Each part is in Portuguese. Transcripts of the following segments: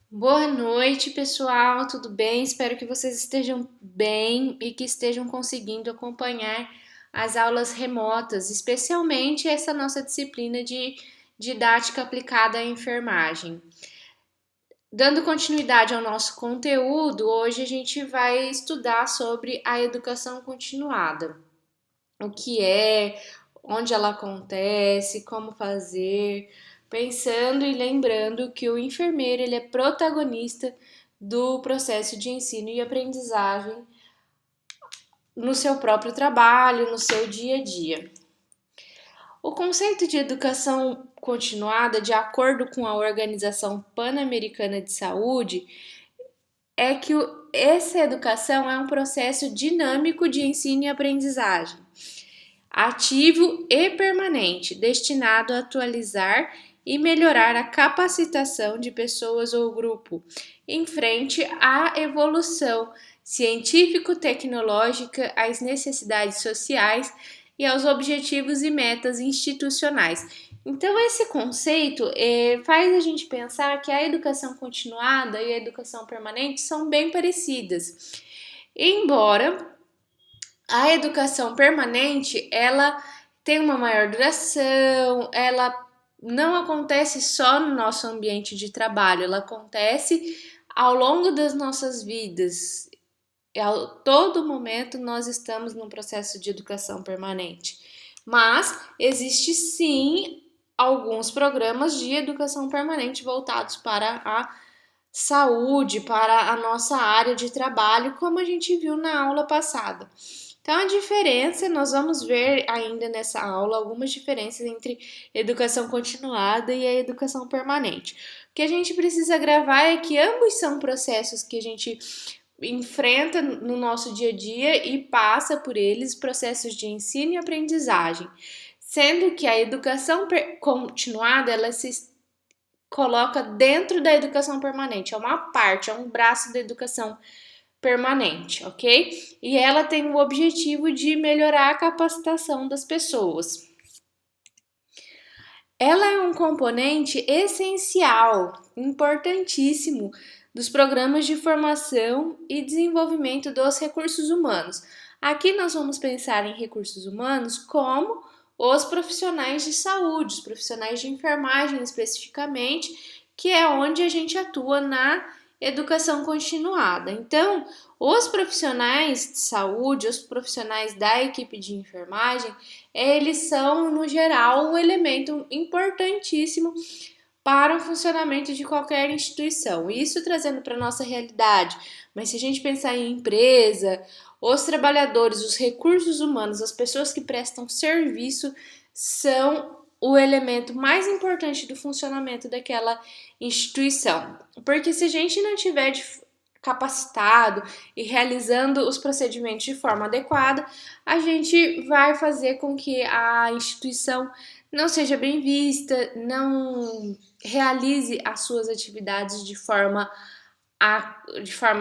Boa noite, pessoal. Tudo bem? Espero que vocês estejam bem e que estejam conseguindo acompanhar as aulas remotas, especialmente essa nossa disciplina de didática aplicada à enfermagem. Dando continuidade ao nosso conteúdo, hoje a gente vai estudar sobre a educação continuada. O que é, onde ela acontece, como fazer, pensando e lembrando que o enfermeiro ele é protagonista do processo de ensino e aprendizagem no seu próprio trabalho, no seu dia a dia. O conceito de educação continuada, de acordo com a Organização Pan-Americana de Saúde, é que essa educação é um processo dinâmico de ensino e aprendizagem ativo e permanente, destinado a atualizar e melhorar a capacitação de pessoas ou grupo em frente à evolução científico-tecnológica, às necessidades sociais e aos objetivos e metas institucionais. Então, esse conceito faz a gente pensar que a educação continuada e a educação permanente são bem parecidas. Embora a educação permanente, ela tem uma maior duração, ela não acontece só no nosso ambiente de trabalho, ela acontece ao longo das nossas vidas. A todo momento nós estamos num processo de educação permanente. Mas existe sim alguns programas de educação permanente voltados para a saúde, para a nossa área de trabalho, como a gente viu na aula passada. Então, a diferença, nós vamos ver ainda nessa aula algumas diferenças entre educação continuada e a educação permanente. O que a gente precisa gravar é que ambos são processos que a gente enfrenta no nosso dia a dia e passa por eles, processos de ensino e aprendizagem. Sendo que a educação continuada, ela se coloca dentro da educação permanente, é uma parte, é um braço da educação permanente, ok? E ela tem o objetivo de melhorar a capacitação das pessoas. Ela é um componente essencial, importantíssimo dos programas de formação e desenvolvimento dos recursos humanos. Aqui nós vamos pensar em recursos humanos como os profissionais de saúde, os profissionais de enfermagem especificamente, que é onde a gente atua na educação continuada. Então, os profissionais de saúde, os profissionais da equipe de enfermagem, eles são, no geral, um elemento importantíssimo para o funcionamento de qualquer instituição. Isso trazendo para a nossa realidade. Mas se a gente pensar em empresa, os trabalhadores, os recursos humanos, as pessoas que prestam serviço são o elemento mais importante do funcionamento daquela instituição. Porque se a gente não tiver capacitado e realizando os procedimentos de forma adequada, a gente vai fazer com que a instituição não seja bem vista, não realize as suas atividades de forma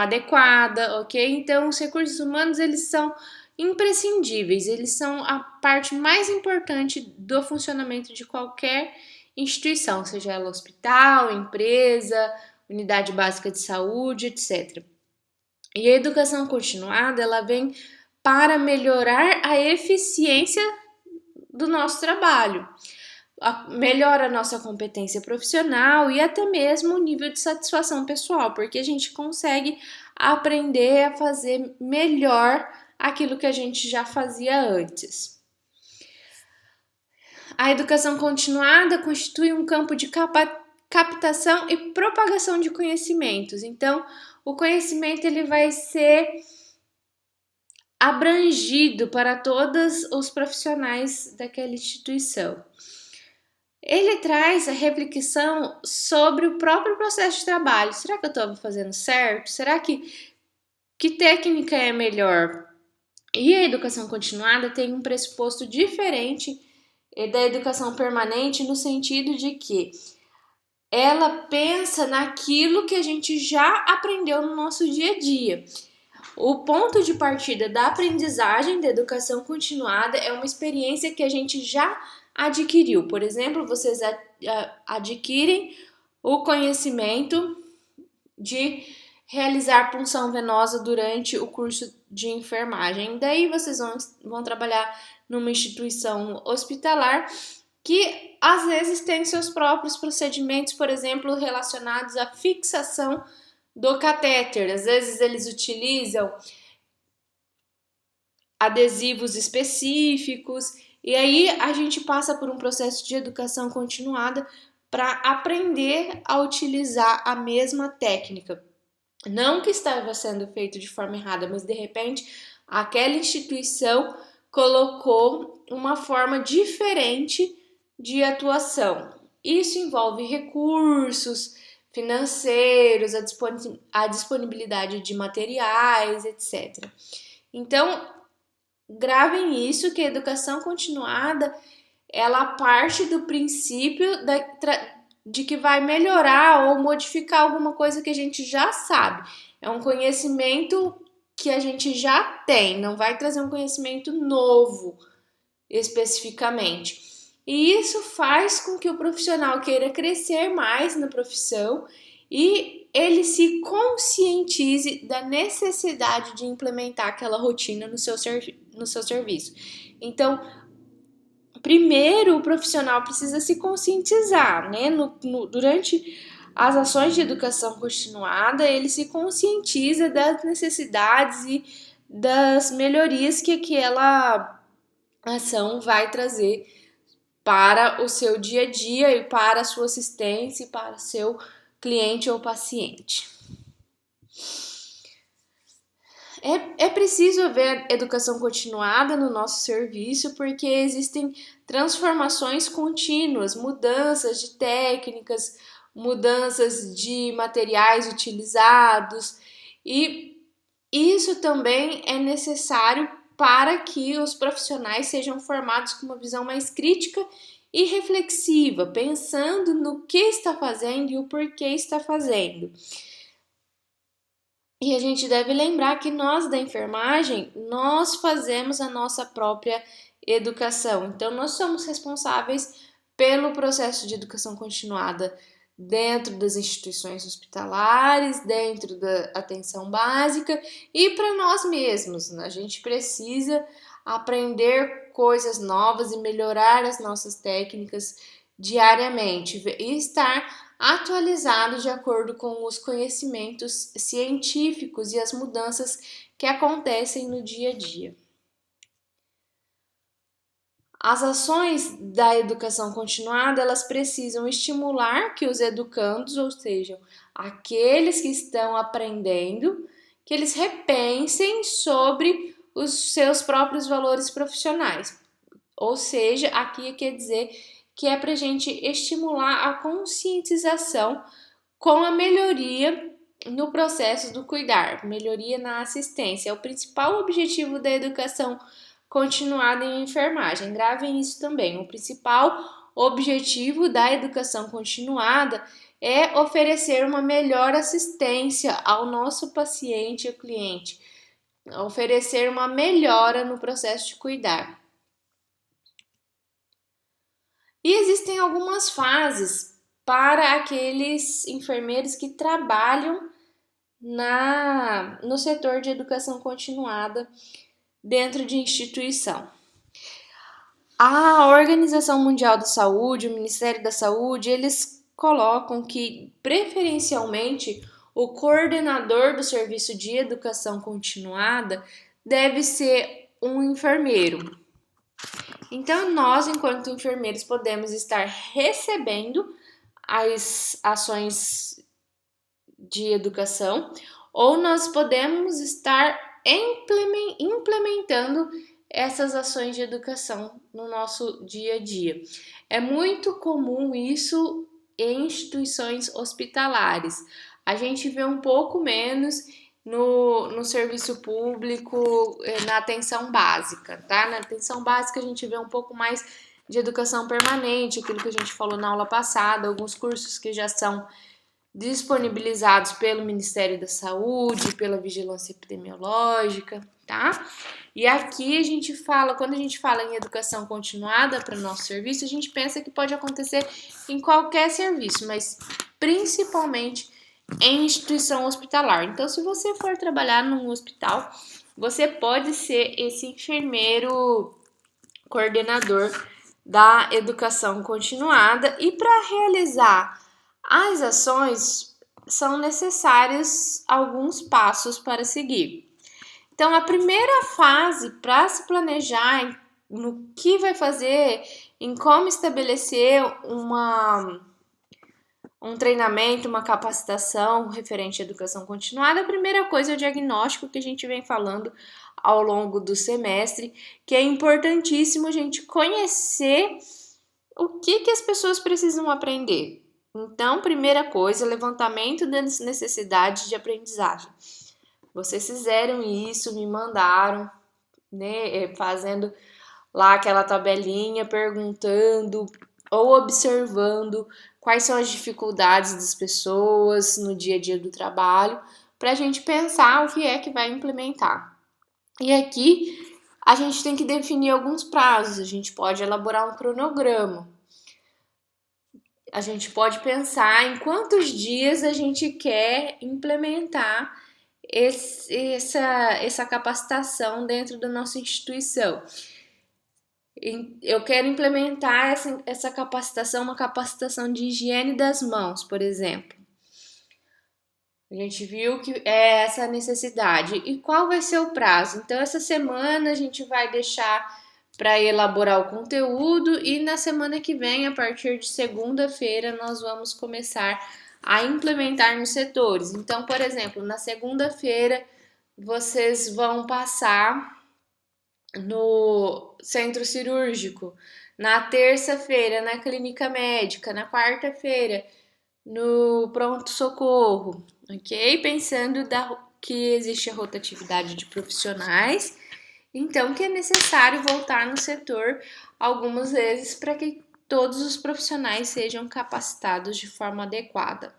adequada, ok? Então, os recursos humanos, eles são imprescindíveis, eles são a parte mais importante do funcionamento de qualquer instituição, seja ela hospital, empresa, unidade básica de saúde, etc. E a educação continuada, ela vem para melhorar a eficiência do nosso trabalho, melhora a nossa competência profissional e até mesmo o nível de satisfação pessoal, porque a gente consegue aprender a fazer melhor aquilo que a gente já fazia antes. A educação continuada constitui um campo de captação e propagação de conhecimentos. Então, o conhecimento ele vai ser abrangido para todos os profissionais daquela instituição. Ele traz a reflexão sobre o próprio processo de trabalho. Será que eu estou fazendo certo? Será que técnica é melhor? E a educação continuada tem um pressuposto diferente da educação permanente no sentido de que ela pensa naquilo que a gente já aprendeu no nosso dia a dia. O ponto de partida da aprendizagem da educação continuada é uma experiência que a gente já adquiriu. Por exemplo, vocês adquirem o conhecimento de realizar punção venosa durante o curso de enfermagem. Daí vocês vão trabalhar numa instituição hospitalar que às vezes tem seus próprios procedimentos, por exemplo, relacionados à fixação do catéter. Às vezes eles utilizam adesivos específicos, e aí a gente passa por um processo de educação continuada para aprender a utilizar a mesma técnica. Não que estava sendo feito de forma errada, mas de repente aquela instituição colocou uma forma diferente de atuação. Isso envolve recursos financeiros, a disponibilidade de materiais, etc. Então, gravem isso, que a educação continuada, ela parte do princípio de que vai melhorar ou modificar alguma coisa que a gente já sabe. É um conhecimento que a gente já tem, não vai trazer um conhecimento novo especificamente. E isso faz com que o profissional queira crescer mais na profissão e ele se conscientize da necessidade de implementar aquela rotina no seu serviço. Então, primeiro o profissional precisa se conscientizar, né? Durante as ações de educação continuada, ele se conscientiza das necessidades e das melhorias que aquela ação vai trazer para o seu dia a dia e para a sua assistência e para o seu cliente ou paciente. É preciso haver educação continuada no nosso serviço, porque existem transformações contínuas, mudanças de técnicas, mudanças de materiais utilizados, e isso também é necessário para que os profissionais sejam formados com uma visão mais crítica e reflexiva, pensando no que está fazendo e o porquê está fazendo. E a gente deve lembrar que nós da enfermagem, nós fazemos a nossa própria educação. Então, nós somos responsáveis pelo processo de educação continuada dentro das instituições hospitalares, dentro da atenção básica e para nós mesmos. A gente precisa aprender coisas novas e melhorar as nossas técnicas diariamente e estar atualizado de acordo com os conhecimentos científicos e as mudanças que acontecem no dia a dia. As ações da educação continuada, elas precisam estimular que os educandos, ou seja, aqueles que estão aprendendo, que eles repensem sobre os seus próprios valores profissionais. Ou seja, aqui quer dizer que é para a gente estimular a conscientização com a melhoria no processo do cuidar, melhoria na assistência. É o principal objetivo da educação continuada em enfermagem. Gravem isso também. O principal objetivo da educação continuada é oferecer uma melhor assistência ao nosso paciente e cliente, oferecer uma melhora no processo de cuidar. E existem algumas fases para aqueles enfermeiros que trabalham no setor de educação continuada dentro de instituição. A Organização Mundial da Saúde, o Ministério da Saúde, eles colocam que, preferencialmente, o coordenador do serviço de educação continuada deve ser um enfermeiro. Então, nós, enquanto enfermeiros, podemos estar recebendo as ações de educação ou nós podemos estar implementando essas ações de educação no nosso dia a dia. É muito comum isso em instituições hospitalares. A gente vê um pouco menos no serviço público, na atenção básica, tá? Na atenção básica a gente vê um pouco mais de educação permanente, aquilo que a gente falou na aula passada, alguns cursos que já são disponibilizados pelo Ministério da Saúde, pela Vigilância Epidemiológica, tá? E aqui a gente fala, quando a gente fala em educação continuada para o nosso serviço, a gente pensa que pode acontecer em qualquer serviço, mas principalmente em instituição hospitalar. Então, se você for trabalhar num hospital, você pode ser esse enfermeiro coordenador da educação continuada, e para realizar as ações são necessários alguns passos para seguir. Então, a primeira fase para se planejar no que vai fazer, em como estabelecer um treinamento, uma capacitação referente à educação continuada, a primeira coisa é o diagnóstico, que a gente vem falando ao longo do semestre, que é importantíssimo a gente conhecer o que as pessoas precisam aprender. Então, primeira coisa, levantamento das necessidades de aprendizagem. Vocês fizeram isso, me mandaram, né, fazendo lá aquela tabelinha, perguntando ou observando quais são as dificuldades das pessoas no dia a dia do trabalho, para a gente pensar o que é que vai implementar. E aqui a gente tem que definir alguns prazos, a gente pode elaborar um cronograma. A gente pode pensar em quantos dias a gente quer implementar essa capacitação dentro da nossa instituição. Eu quero implementar essa capacitação, uma capacitação de higiene das mãos, por exemplo. A gente viu que é essa necessidade. E qual vai ser o prazo? Então, essa semana a gente vai deixar para elaborar o conteúdo, e na semana que vem, a partir de segunda-feira, nós vamos começar a implementar nos setores. Então, por exemplo, na segunda-feira, vocês vão passar no centro cirúrgico, na terça-feira na clínica médica, na quarta-feira no pronto-socorro, ok? Pensando que existe a rotatividade de profissionais, então que é necessário voltar no setor algumas vezes para que todos os profissionais sejam capacitados de forma adequada.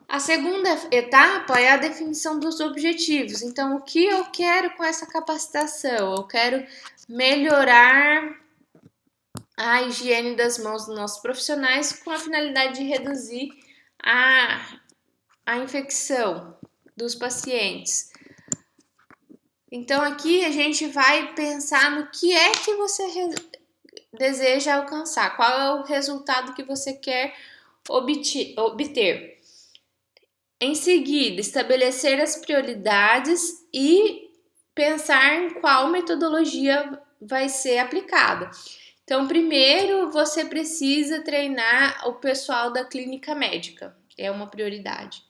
A segunda etapa é a definição dos objetivos. Então, o que eu quero com essa capacitação? Eu quero melhorar a higiene das mãos dos nossos profissionais com a finalidade de reduzir a infecção dos pacientes. Então, aqui a gente vai pensar no que é que você deseja alcançar, qual é o resultado que você quer obter. Em seguida, estabelecer as prioridades e pensar em qual metodologia vai ser aplicada. Então, primeiro você precisa treinar o pessoal da clínica médica, é uma prioridade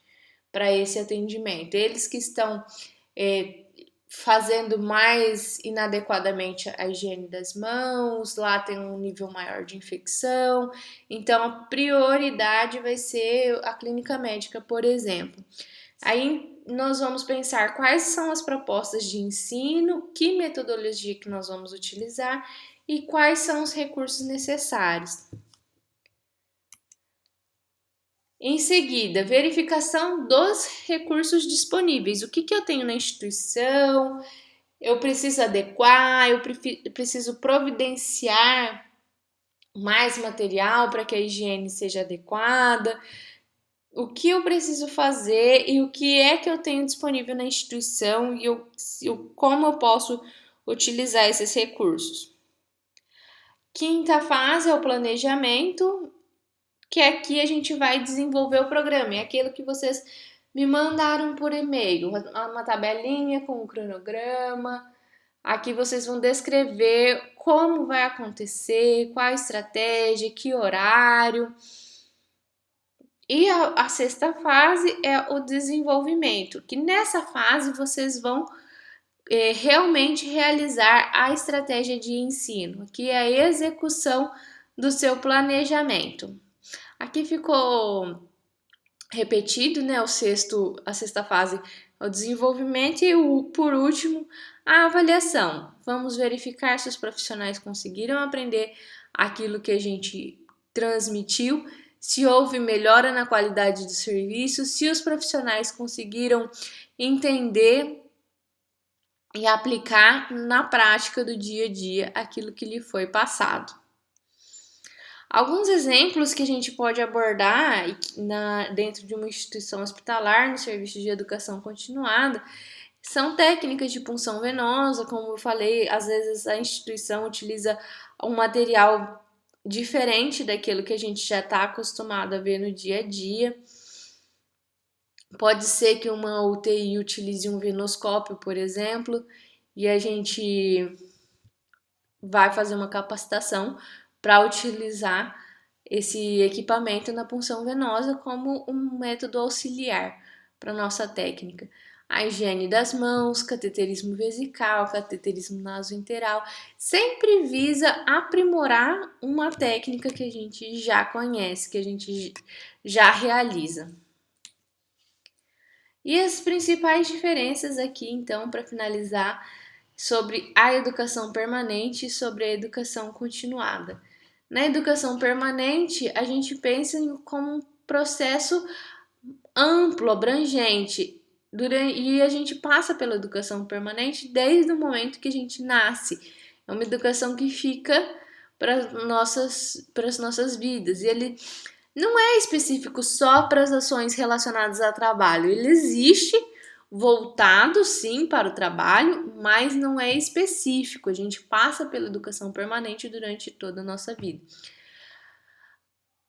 para esse atendimento. Eles que estão fazendo mais inadequadamente a higiene das mãos, lá tem um nível maior de infecção, então a prioridade vai ser a clínica médica, por exemplo. Aí nós vamos pensar quais são as propostas de ensino, que metodologia que nós vamos utilizar e quais são os recursos necessários. Em seguida, verificação dos recursos disponíveis. O que eu tenho na instituição? Eu preciso adequar, eu preciso providenciar mais material para que a higiene seja adequada. O que eu preciso fazer e o que é que eu tenho disponível na instituição e como eu posso utilizar esses recursos. Quinta fase é o planejamento, que aqui a gente vai desenvolver o programa. É aquilo que vocês me mandaram por e-mail, uma tabelinha com um cronograma. Aqui vocês vão descrever como vai acontecer, qual a estratégia, que horário. E a sexta fase é o desenvolvimento, que nessa fase vocês vão realmente realizar a estratégia de ensino, que é a execução do seu planejamento. Aqui ficou repetido, né, a sexta fase, o desenvolvimento, e por último, a avaliação. Vamos verificar se os profissionais conseguiram aprender aquilo que a gente transmitiu, se houve melhora na qualidade do serviço, se os profissionais conseguiram entender e aplicar na prática do dia a dia aquilo que lhe foi passado. Alguns exemplos que a gente pode abordar dentro de uma instituição hospitalar, no serviço de educação continuada, são técnicas de punção venosa, como eu falei, às vezes a instituição utiliza um material diferente daquilo que a gente já está acostumado a ver no dia a dia. Pode ser que uma UTI utilize um venoscópio, por exemplo, e a gente vai fazer uma capacitação para utilizar esse equipamento na punção venosa como um método auxiliar para nossa técnica. A higiene das mãos, cateterismo vesical, cateterismo nasointeral, sempre visa aprimorar uma técnica que a gente já conhece, que a gente já realiza. E as principais diferenças aqui, então, para finalizar, sobre a educação permanente e sobre a educação continuada. Na educação permanente, a gente pensa como um processo amplo, abrangente, e a gente passa pela educação permanente desde o momento que a gente nasce. É uma educação que fica para as nossas vidas. E ele não é específico só para as ações relacionadas ao trabalho. Ele existe voltado sim para o trabalho, mas não é específico. A gente passa pela educação permanente durante toda a nossa vida.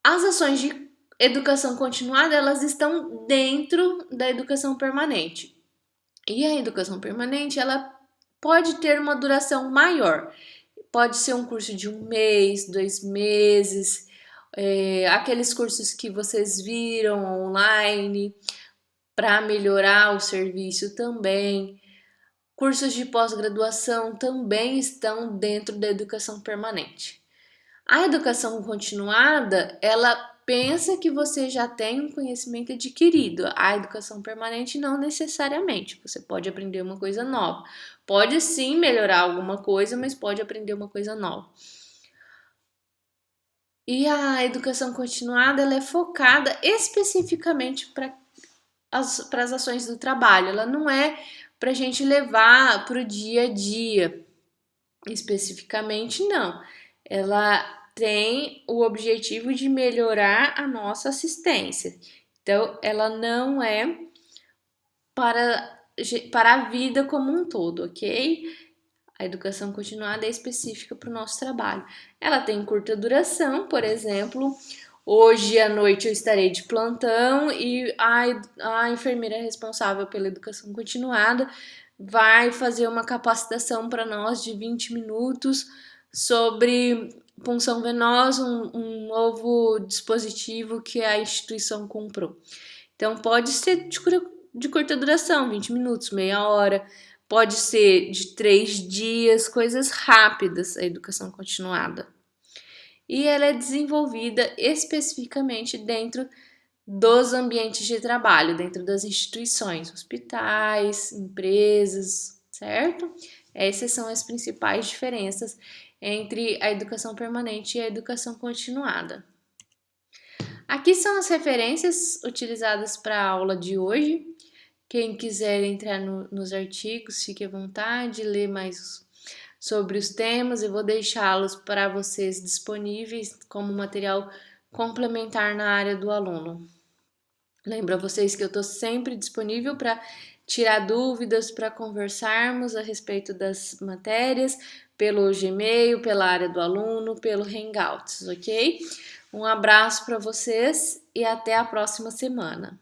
As ações de educação continuada, elas estão dentro da educação permanente. E a educação permanente, ela pode ter uma duração maior. Pode ser um curso de 1 mês, 2 meses, aqueles cursos que vocês viram online para melhorar o serviço também. Cursos de pós-graduação também estão dentro da educação permanente. A educação continuada, ela pensa que você já tem um conhecimento adquirido. A educação permanente não necessariamente. Você pode aprender uma coisa nova. Pode sim melhorar alguma coisa, mas pode aprender uma coisa nova. E a educação continuada, ela é focada especificamente para as ações do trabalho. Ela não é para a gente levar para o dia a dia, especificamente não. Ela tem o objetivo de melhorar a nossa assistência. Então, ela não é para a vida como um todo, ok? A educação continuada é específica para o nosso trabalho. Ela tem curta duração, por exemplo, hoje à noite eu estarei de plantão e a enfermeira responsável pela educação continuada vai fazer uma capacitação para nós de 20 minutos sobre punção venosa, um novo dispositivo que a instituição comprou. Então, pode ser de curta duração, 20 minutos, meia hora, pode ser de 3 dias, coisas rápidas, a educação continuada. E ela é desenvolvida especificamente dentro dos ambientes de trabalho, dentro das instituições, hospitais, empresas, certo? Essas são as principais diferenças entre a educação permanente e a educação continuada. Aqui são as referências utilizadas para a aula de hoje. Quem quiser entrar nos artigos, fique à vontade, ler mais sobre os temas. Eu vou deixá-los para vocês disponíveis como material complementar na área do aluno. Lembro a vocês que eu estou sempre disponível para tirar dúvidas, para conversarmos a respeito das matérias, pelo Gmail, pela área do aluno, pelo Hangouts, ok? Um abraço para vocês e até a próxima semana.